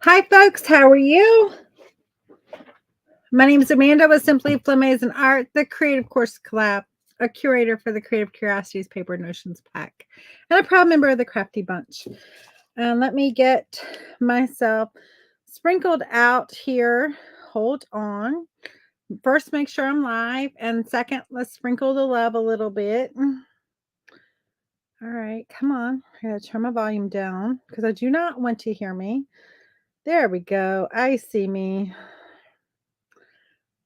Hi, folks. How are you? My name is Amanda with Simply Flamazing Art, the Creative Course Collab, a curator for the Creative Curiosities Paper Notions Pack, and a proud member of the Crafty Bunch. And let me get myself sprinkled out here. Hold on. First, make sure I'm live. And second, let's sprinkle the love a little bit. All right, come on. I gotta turn my volume down because I do not want to hear me. There we go. I see me.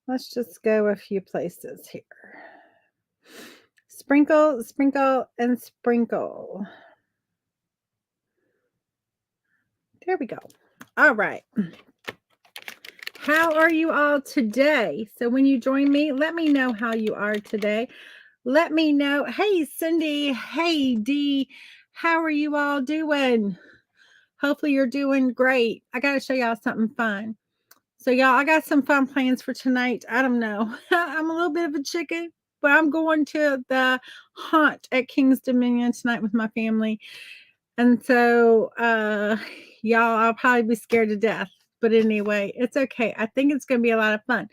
Let's just go a few places here. Sprinkle, sprinkle, and sprinkle. There we go. All right. How are you all today? So when you join me, let me know how you are today. Let me know. Hey, Cindy. Hey, Dee. How are you all doing? Hopefully you're doing great. I got to show y'all something fun. So y'all, I got some fun plans for tonight. I don't know. I'm a little bit of a chicken, but I'm going to the haunt at King's Dominion tonight with my family. And so y'all, I'll probably be scared to death. But anyway, it's okay. I think it's gonna be a lot of fun.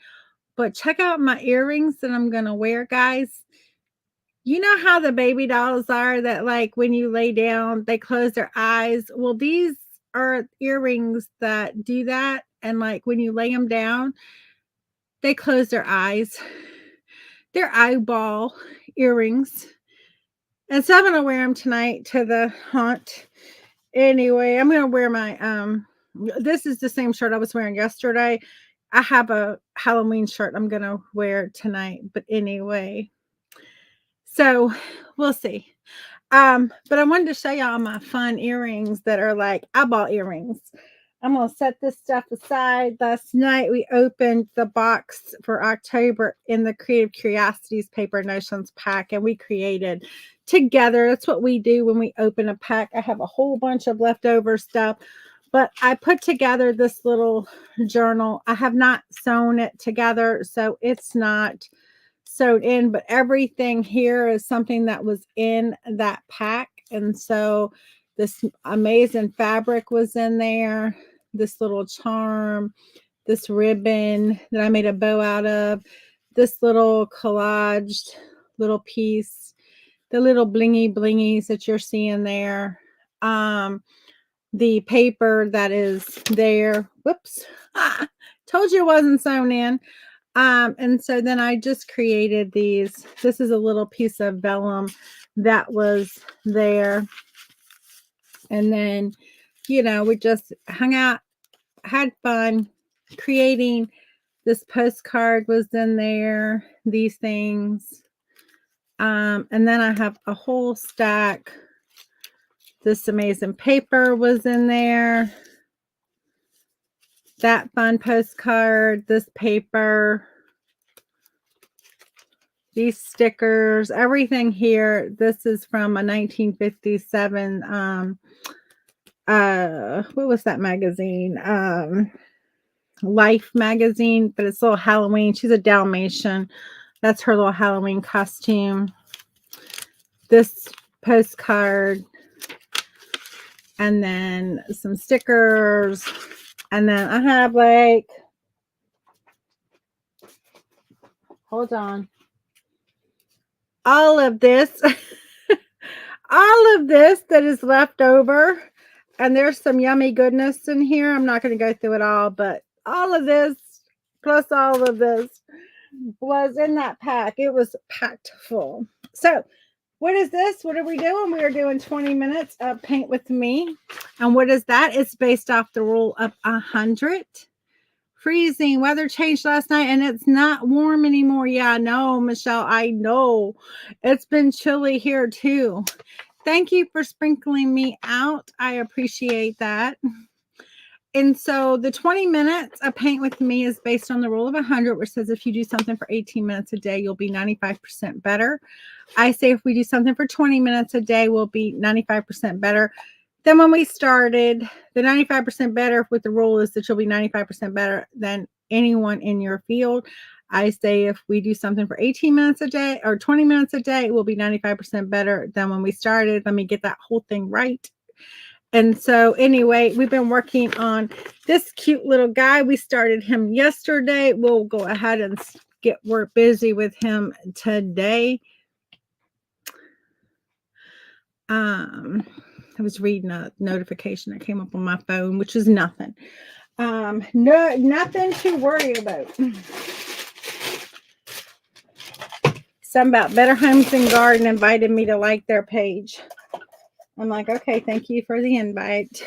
But check out my earrings that I'm gonna wear, guys. You know how the baby dolls are that, like, when you lay down, they close their eyes. Well, these are earrings that do that. And like when you lay them down, they close their eyes. They're eyeball earrings. And so I'm gonna wear them tonight to the haunt. Anyway, I'm gonna wear my this is the same shirt I was wearing yesterday. I have a Halloween shirt I'm gonna wear tonight. But anyway, so we'll see. But I wanted to show y'all my fun earrings that are like eyeball earrings. I'm gonna set this stuff aside. Last night we opened the box for October in the Creative Curiosities Paper Notions pack, and we created together. That's what we do when we open a pack. I have a whole bunch of leftover stuff, but I put together this little journal. I have not sewn it together, so it's not sewed in, but everything here is something that was in that pack. And so this amazing fabric was in there, this little charm, this ribbon that I made a bow out of, this little collaged little piece, the little blingy blingies that you're seeing there, the paper that is there. Whoops. Told you it wasn't sewn in. And so then I just created these. This is a little piece of vellum that was there. And then, we just hung out, had fun creating. This postcard was in there, these things. And then I have a whole stack. This amazing paper was in there. That fun postcard, this paper, these stickers, everything here. This is from a 1957 what was that magazine? Life magazine, but it's a little Halloween. She's a Dalmatian. That's her little Halloween costume. This postcard, and then some stickers, and then I have like, hold on, all of this all of this that is left over, and there's some yummy goodness in here. I'm not going to go through it all, but all of this plus all of this was in that pack. It was packed full. So what is this? What are we doing? We are doing 20 minutes of paint with me. And what is that? It's based off the rule of 100. Freezing weather changed last night, and it's not warm anymore. Yeah, I know, Michelle. I know. It's been chilly here too. Thank you for sprinkling me out. I appreciate that. And so the 20 minutes of paint with me is based on the rule of 100, which says if you do something for 18 minutes a day, you'll be 95% better. I say if we do something for 20 minutes a day, we'll be 95% better. Then when we started, the 95% better with the rule is that you'll be 95% better than anyone in your field. I say if we do something for 18 minutes a day or 20 minutes a day, we'll be 95% better than when we started. Let me get that whole thing right. And so anyway, we've been working on this cute little guy. We started him yesterday. We'll go ahead and get work busy with him today. I was reading a notification that came up on my phone, which is nothing. No, nothing to worry about. Something about Better Homes and Garden invited me to like their page. I'm like, okay, thank you for the invite.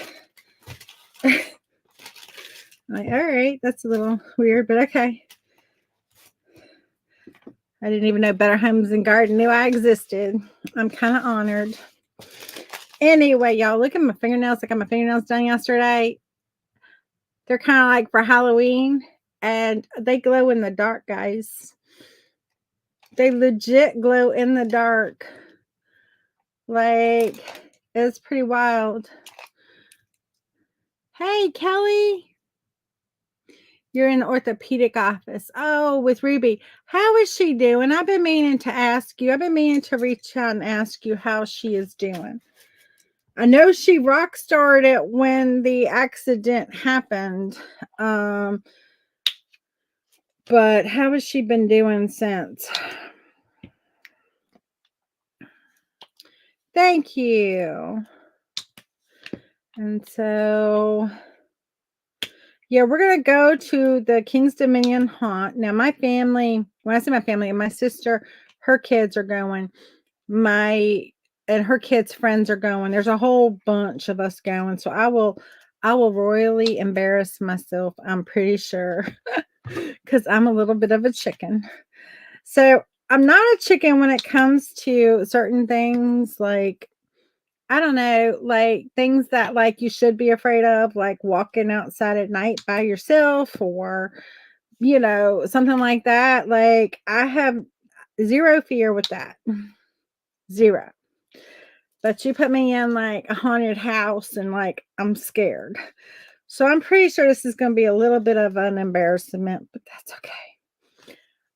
Like, all right, that's a little weird, but okay. I didn't even know Better Homes and Garden knew I existed. I'm kind of honored. Anyway, y'all, look at my fingernails. I got my fingernails done yesterday. They're kind of like for Halloween, and they glow in the dark, guys. They legit glow in the dark. Like, it's pretty wild. Hey, Kelly. You're in the orthopedic office. Oh, with Ruby. How is she doing? I've been meaning to ask you. I've been meaning to reach out and ask you how she is doing. I know she rock starred it when the accident happened. But how has she been doing since? Thank you. And so, yeah, we're going to go to the King's Dominion haunt. Now, my family, when I say my family, my sister, her kids are going. And her kids' friends are going. There's a whole bunch of us going. So I will royally embarrass myself, I'm pretty sure, because I'm a little bit of a chicken. So I'm not a chicken when it comes to certain things, like, I don't know, like things that like you should be afraid of, like walking outside at night by yourself, or, something like that. Like, I have zero fear with that. Zero. But you put me in like a haunted house and like I'm scared. So I'm pretty sure this is going to be a little bit of an embarrassment, but that's okay.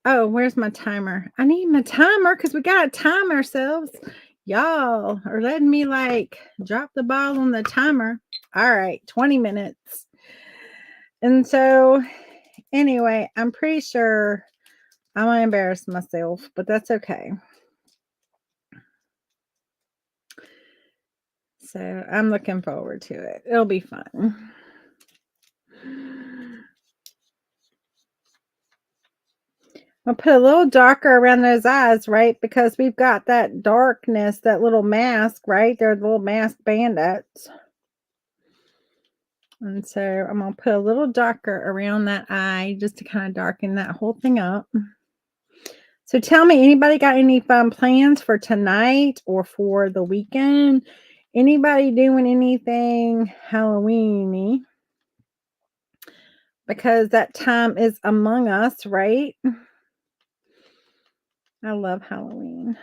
Oh, where's my timer? I need my timer because we got to time ourselves. Y'all are letting me like drop the ball on the timer. All right, 20 minutes. And so anyway, I'm pretty sure I'm going to embarrass myself, but that's okay. So I'm looking forward to it. It'll be fun. I'll put a little darker around those eyes, right? Because we've got that darkness, that little mask, right? They're the little mask bandits. And so I'm going to put a little darker around that eye just to kind of darken that whole thing up. So tell me, anybody got any fun plans for tonight or for the weekend? Anybody doing anything Halloween-y? Because that time is among us, right? I love Halloween.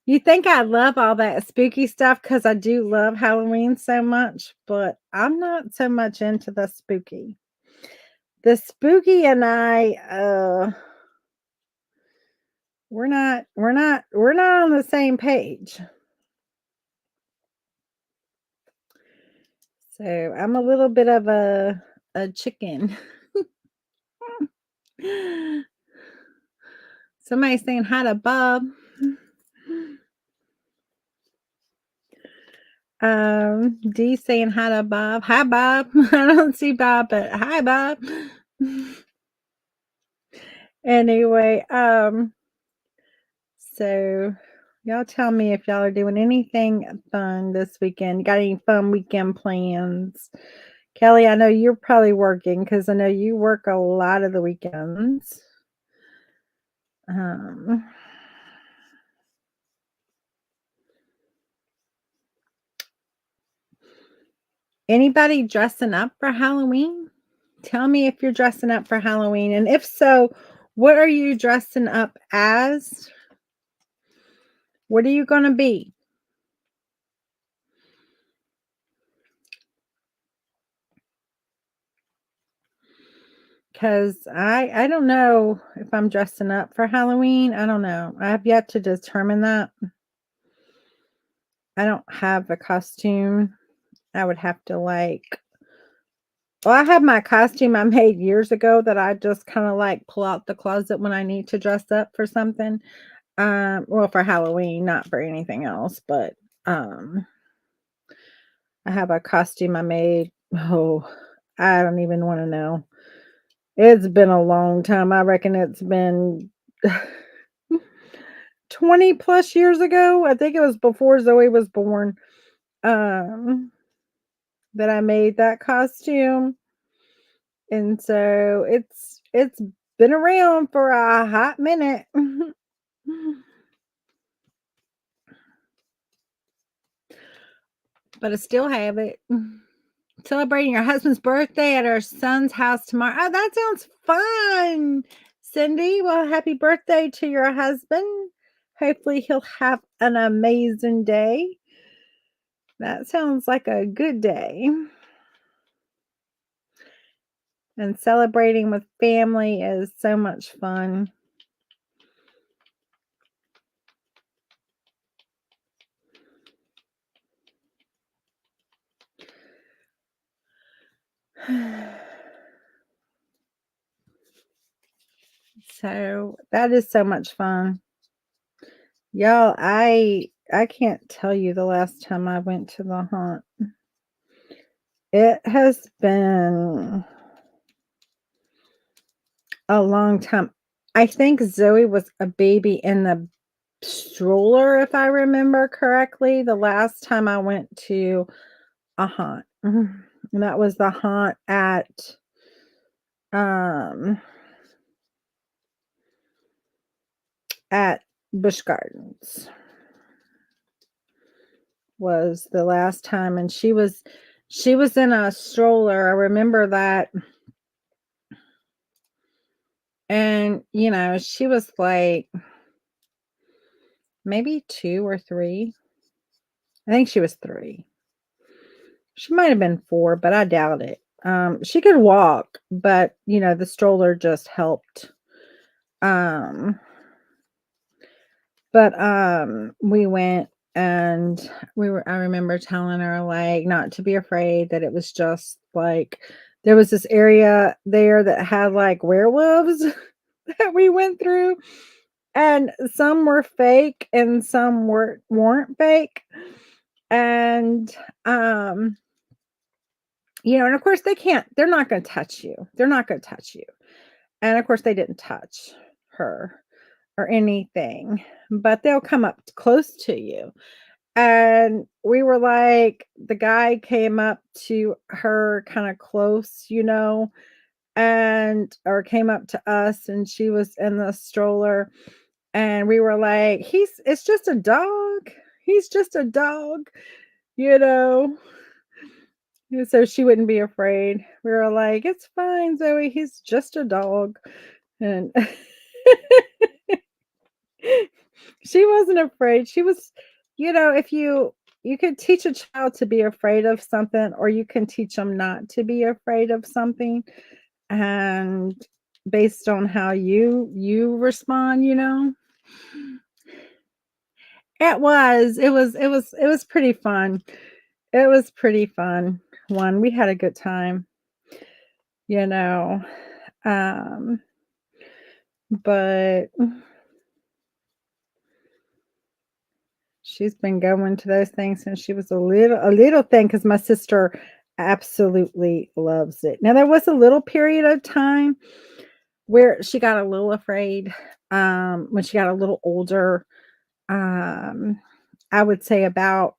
You think I love all that spooky stuff because I do love Halloween so much, but I'm not so much into the spooky. The spooky and I, we're not on the same page. So I'm a little bit of a chicken. Somebody's saying hi to Bob. D saying hi to Bob. Hi, Bob. I don't see Bob, but hi, Bob. Anyway, so y'all tell me if y'all are doing anything fun this weekend. Got any fun weekend plans? Kelly, I know you're probably working because I know you work a lot of the weekends. Anybody dressing up for Halloween? Tell me if you're dressing up for Halloween. And if so, what are you dressing up as? What are you going to be? Because I don't know if I'm dressing up for Halloween. I don't know. I have yet to determine that. I don't have a costume. I would have to like, well, I have my costume I made years ago that I just kind of like pull out the closet when I need to dress up for something. Well, for Halloween, not for anything else, but um I have a costume I made. Oh, I don't even want to know. It's been a long time. I reckon it's been 20 plus years ago. I think it was before Zoe was born. Um that I made that costume. And so it's been around for a hot minute. But I still have it. Celebrating your husband's birthday at our son's house tomorrow. Oh, that sounds fun, Cindy. Well, happy birthday to your husband. Hopefully, he'll have an amazing day. That sounds like a good day. And celebrating with family is so much fun. So that is so much fun. Y'all, I can't tell you the last time I went to the haunt. It has been a long time. I think Zoe was a baby in the stroller, if I remember correctly, the last time I went to a haunt. And that was the haunt um at Busch Gardens was the last time, and she was in a stroller. I remember that. And she was like maybe 2 or 3. I think she was 3. She might have been 4, but I doubt it. She could walk, but the stroller just helped. Um, but we went, and I remember telling her like not to be afraid, that it was just like there was this area there that had like werewolves that we went through, and some were fake and some weren't fake. And and of course they're not going to touch you. They're not going to touch you. And of course they didn't touch her or anything, but they'll come up close to you. And we were like, the guy came up to her kind of close, and or came up to us, and she was in the stroller, and we were like, it's just a dog. He's just a dog, you know. And so she wouldn't be afraid. We were like, it's fine, Zoe. He's just a dog. And she wasn't afraid. She was, if you could teach a child to be afraid of something, or you can teach them not to be afraid of something. And based on how you respond, it was pretty fun. It was pretty fun. We had a good time, you know. Um, but she's been going to those things since she was a little thing, because my sister absolutely loves it. Now there was a little period of time where she got a little afraid, when she got a little older. Um, I would say about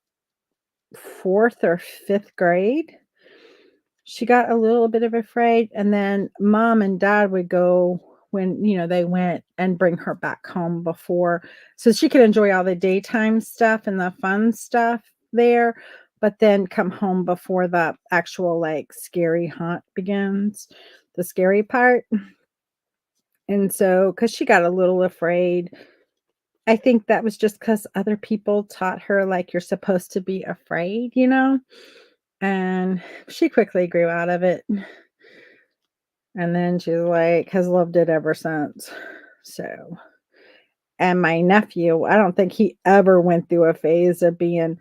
4th or 5th grade. She got a little bit of afraid, and then mom and dad would go when, they went, and bring her back home before, so she could enjoy all the daytime stuff and the fun stuff there, but then come home before the actual like scary haunt begins, the scary part. And so, cuz she got a little afraid, I think that was just cuz other people taught her like you're supposed to be afraid, and she quickly grew out of it. And then she like has loved it ever since. So, and my nephew, I don't think he ever went through a phase of being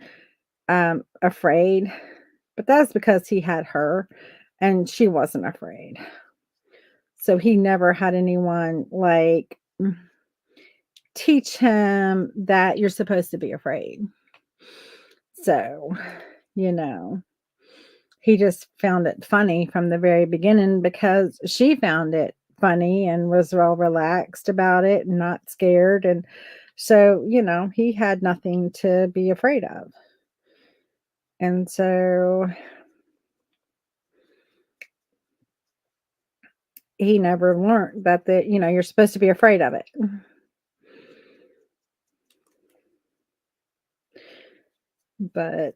afraid, but that's because he had her and she wasn't afraid. So he never had anyone like teach him that you're supposed to be afraid. So, you know, he just found it funny from the very beginning because she found it funny and was all relaxed about it and not scared. And so, he had nothing to be afraid of. And so he never learned that you're supposed to be afraid of it. But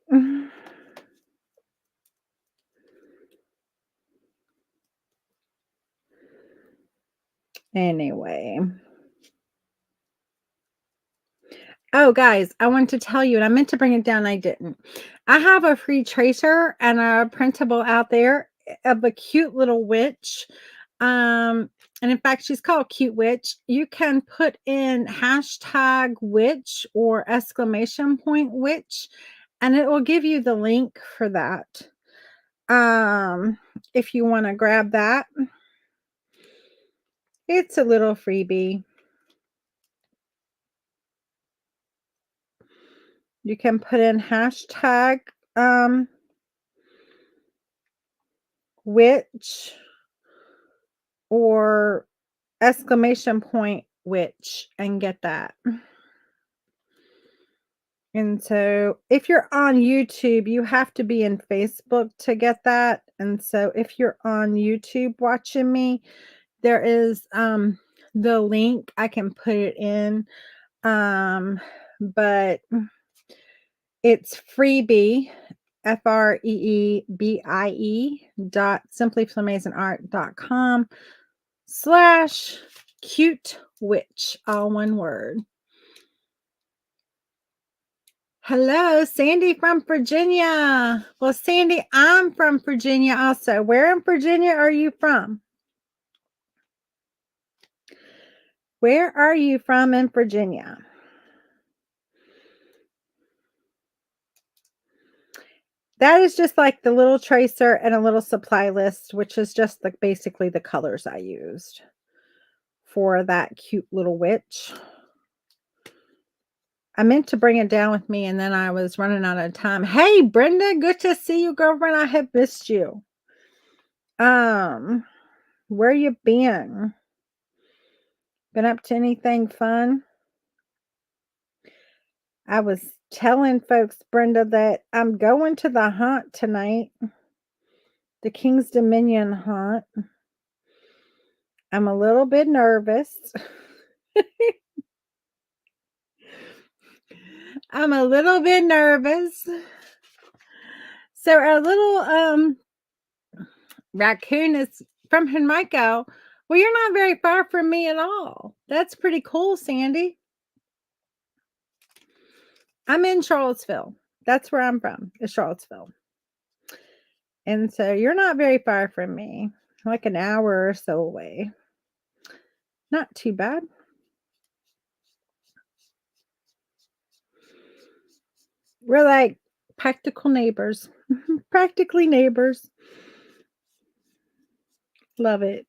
anyway. Oh, guys, I wanted to tell you, and I meant to bring it down, I didn't. I have a free tracer and a printable out there of a cute little witch. And in fact, she's called Cute Witch. You can put in hashtag witch or exclamation point witch, and it will give you the link for that. If you want to grab that, it's a little freebie. You can put in hashtag witch or exclamation point witch and get that. And so if you're on YouTube, you have to be in Facebook to get that. And so if you're on YouTube watching me, there is the link. I can put it in. But it's freebie, freebie.simplyflamazingart.com/cute witch, all one word. Hello, Sandy from Virginia. Well, Sandy, I'm from Virginia also. Where in Virginia are you from? Where are you from in Virginia? That is just like the little tracer and a little supply list, which is just basically the colors I used for that cute little witch. I meant to bring it down with me, and then I was running out of time. Hey, Brenda, good to see you, girlfriend. I have missed you. Where you been? Been up to anything fun? I was telling folks, Brenda, that I'm going to the haunt tonight, the King's Dominion haunt. I'm a little bit nervous. I'm a little bit nervous. So our little raccoon is from Henrico. Well, you're not very far from me at all. That's pretty cool, Sandy. I'm in Charlottesville. That's where I'm from, is Charlottesville. And so you're not very far from me, like an hour or so away. Not too bad. We're like practical neighbors. Practically neighbors. Love it.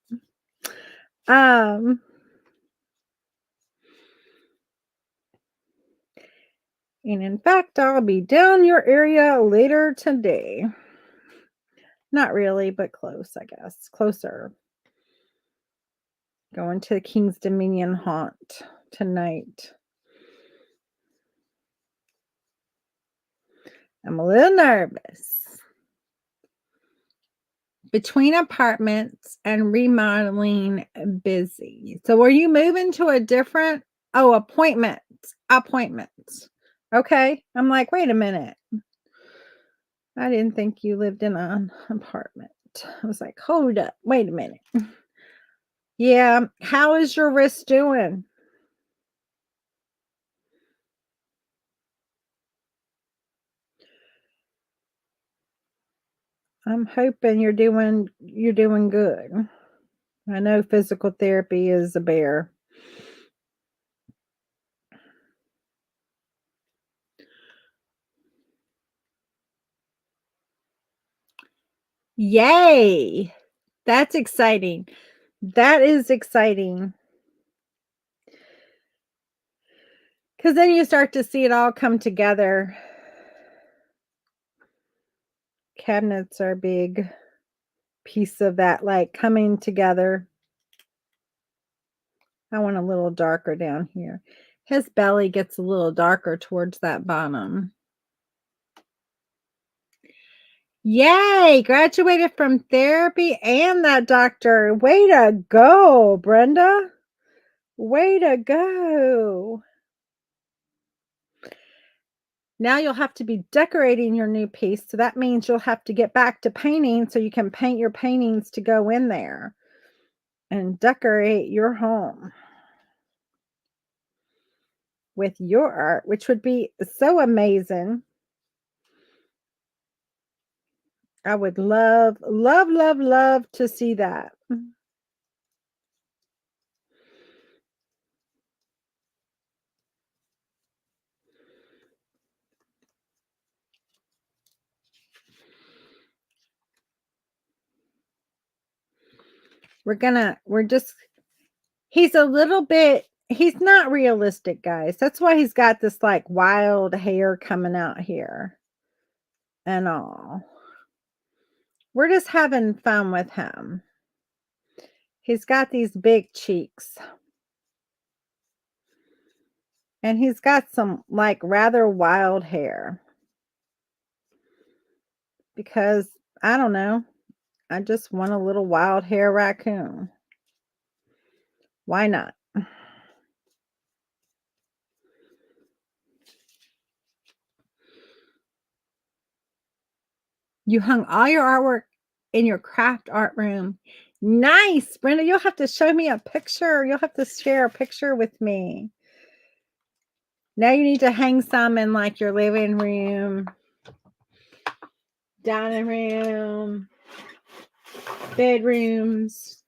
And in fact, I'll be down your area later today. Not really, but close, I guess. Closer. Going to the King's Dominion haunt tonight. I'm a little nervous. Between apartments and remodeling, busy. So are you moving to a different appointments. Okay. I'm like, wait a minute. I didn't think you lived in an apartment. I was like, hold up, wait a minute. Yeah, how is your wrist doing? I'm hoping you're doing good. I know physical therapy is a bear. Yay! That's exciting. That is exciting. Because then you start to see it all come together. Cabinets are a big piece of that, like, coming together. I want a little darker down here. His belly gets a little darker towards that bottom. Yay! Graduated from therapy and that doctor. Way to go, Brenda. Way to go. Now you'll have to be decorating your new piece. So that means you'll have to get back to painting so you can paint your paintings to go in there and decorate your home with your art, which would be so amazing. I would love, love, love, love to see that. He's a little bit, he's not realistic, guys. That's why he's got this like wild hair coming out here and all. We're just having fun with him. He's got these big cheeks. And he's got some like rather wild hair. Because I don't know. I just want a little wild hair raccoon. Why not? You hung all your artwork in your craft art room. Nice, Brenda. You'll have to show me a picture. You'll have to share a picture with me. Now you need to hang some in like your living room, dining room, bedrooms.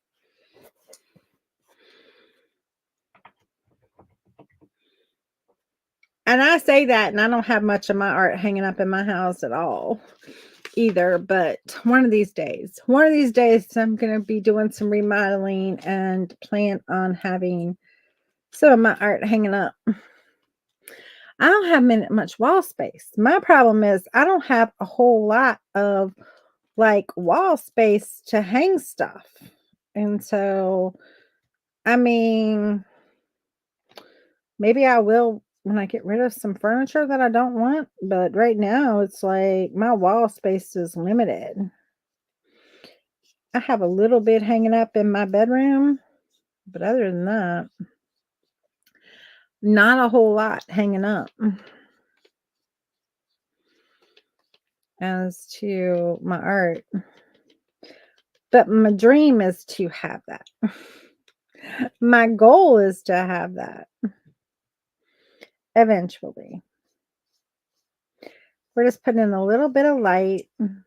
And I say that, and I don't have much of my art hanging up in my house at all either, but one of these days, I'm going to be doing some remodeling and plan on having some of my art hanging up. I don't have much wall space. My problem is I don't have a whole lot of like wall space to hang stuff. And so, I mean, maybe I will when I get rid of some furniture that I don't want, but right now it's like my wall space is limited. I have a little bit hanging up in my bedroom, but other than that, not a whole lot hanging up. As to my art, but my dream is to have that. My goal is to have that eventually. We're just putting in a little bit of light. I'm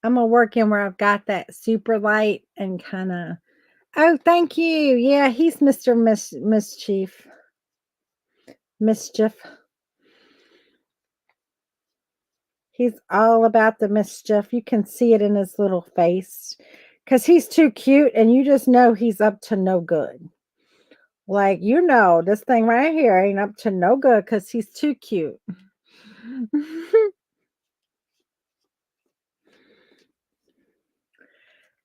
gonna work in where I've got that super light and kind of. Oh, thank you. Yeah, he's Mr. Mischief. Mischief. He's all about the mischief. You can see it in his little face because he's too cute, and you just know he's up to no good. Like, you know, this thing right here ain't up to no good because he's too cute.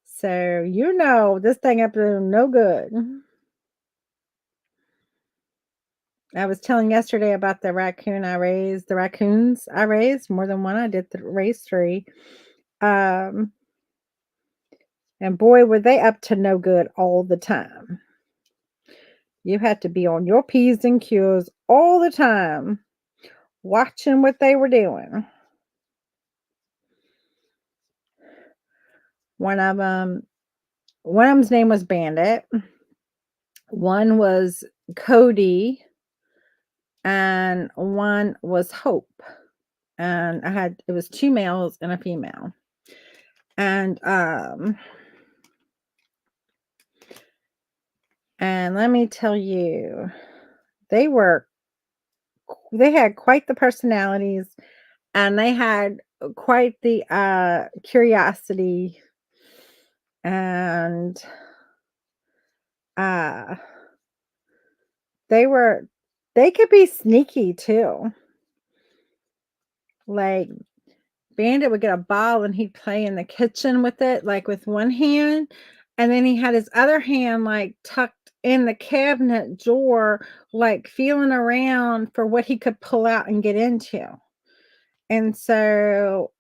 So, you know, this thing up to no good. I was telling yesterday about the raccoons I raised, more than one. I did raise 3. Um, and boy, were they up to no good all the time. You had to be on your P's and Q's all the time, watching what they were doing. One of them's name was Bandit. One was Cody, and one was Hope. And it was 2 males and a female. And let me tell you, they were they had quite the personalities, and they had quite the curiosity, and uh they were they could be sneaky too. Like, Bandit would get a ball and he'd play in the kitchen with it, like with one hand, and then he had his other hand like tucked in the cabinet drawer, like feeling around for what he could pull out and get into. And so,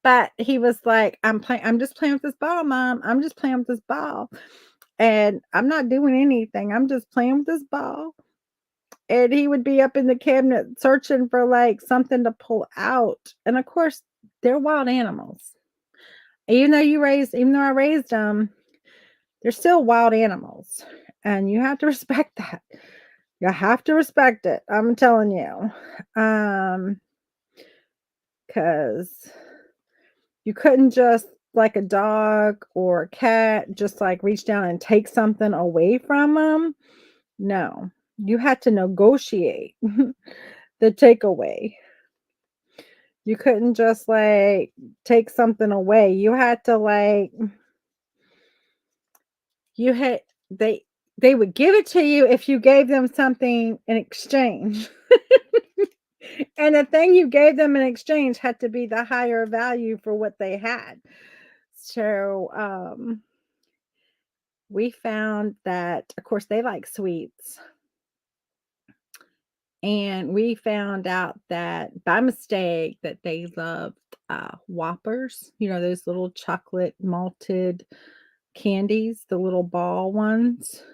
but he was like, I'm just playing with this ball, Mom. I'm just playing with this ball. And I'm not doing anything. I'm just playing with this ball. And he would be up in the cabinet searching for like something to pull out. And of course, they're wild animals. Even though I raised them, they're still wild animals. And you have to respect that. You have to respect it. I'm telling you. Because you couldn't just, like a dog or a cat, just like reach down and take something away from them. No, you had to negotiate the takeaway. You couldn't just like take something away. You had to like you had they they would give it to you if you gave them something in exchange. And the thing you gave them in exchange had to be the higher value for what they had. So, we found that, of course, they like sweets. And we found out that by mistake that they loved Whoppers, those little chocolate malted candies, the little ball ones.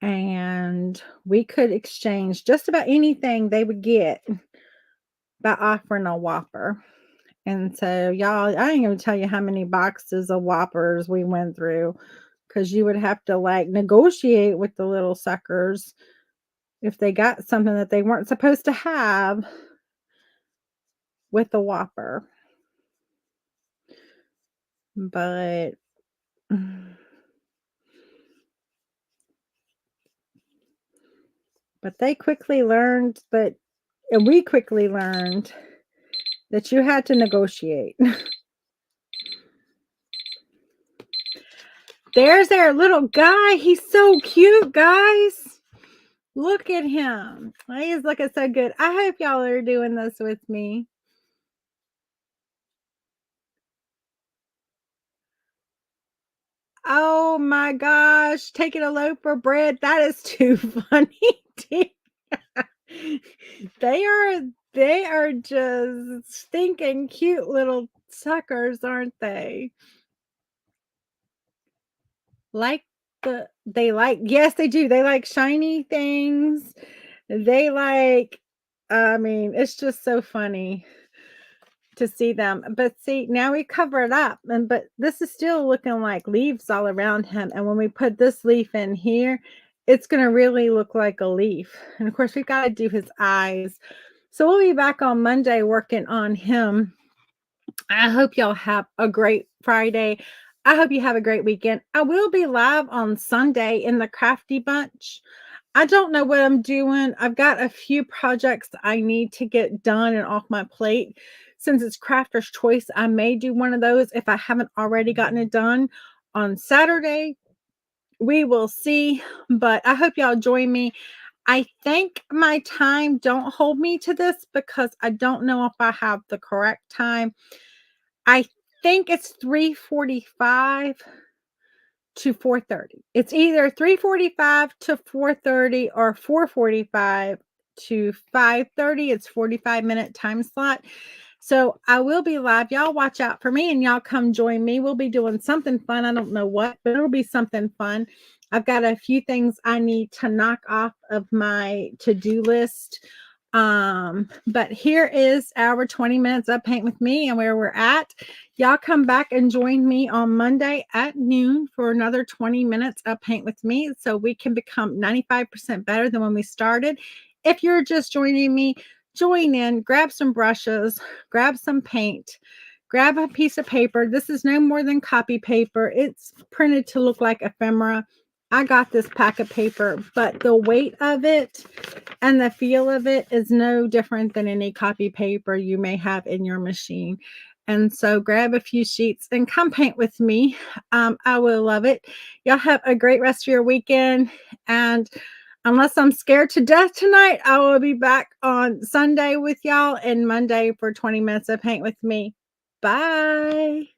And we could exchange just about anything they would get by offering a Whopper. And so, y'all, I ain't gonna tell you how many boxes of Whoppers we went through, because you would have to like negotiate with the little suckers if they got something that they weren't supposed to have with the Whopper. But they quickly learned that, and we quickly learned that you had to negotiate. There's our little guy. He's so cute, guys. Look at him. He's looking so good. I hope y'all are doing this with me. Oh my gosh, taking a loaf of bread. That is too funny. They are they are just stinking cute little suckers, aren't they? Like they like, yes, they do. They like shiny things. They like, I mean, it's just so funny to see them. But see, now we cover it up, but this is still looking like leaves all around him. And when we put this leaf in here, it's going to really look like a leaf. And of course, we've got to do his eyes. So we'll be back on Monday working on him. I hope y'all have a great Friday. I hope you have a great weekend. I will be live on Sunday in the Crafty Bunch. I don't know what I'm doing. I've got a few projects I need to get done and off my plate. Since it's Crafter's Choice, I may do one of those if I haven't already gotten it done on Saturday. We will see, but I hope y'all join me. I think my time, don't hold me to this because I don't know if I have the correct time. I think it's 3:45 to 4:30. It's either 3:45 to 4:30 or 4:45 to 5:30. It's 45-minute time slot. So I will be live. Y'all watch out for me and y'all come join me. We'll be doing something fun. I don't know what, but it'll be something fun. I've got a few things I need to knock off of my to-do list. But here is our 20 minutes of Paint with me and where we're at. Y'all come back and join me on Monday at noon for another 20 minutes of Paint with me so we can become 95% better than when we started. If you're just joining me, join in, grab some brushes, grab some paint, grab a piece of paper. This is no more than copy paper. It's printed to look like ephemera. I got this pack of paper, but the weight of it and the feel of it is no different than any copy paper you may have in your machine. And so grab a few sheets and come paint with me. I will love it. Y'all have a great rest of your weekend. And unless I'm scared to death tonight, I will be back on Sunday with y'all and Monday for 20 minutes of paint with me. Bye.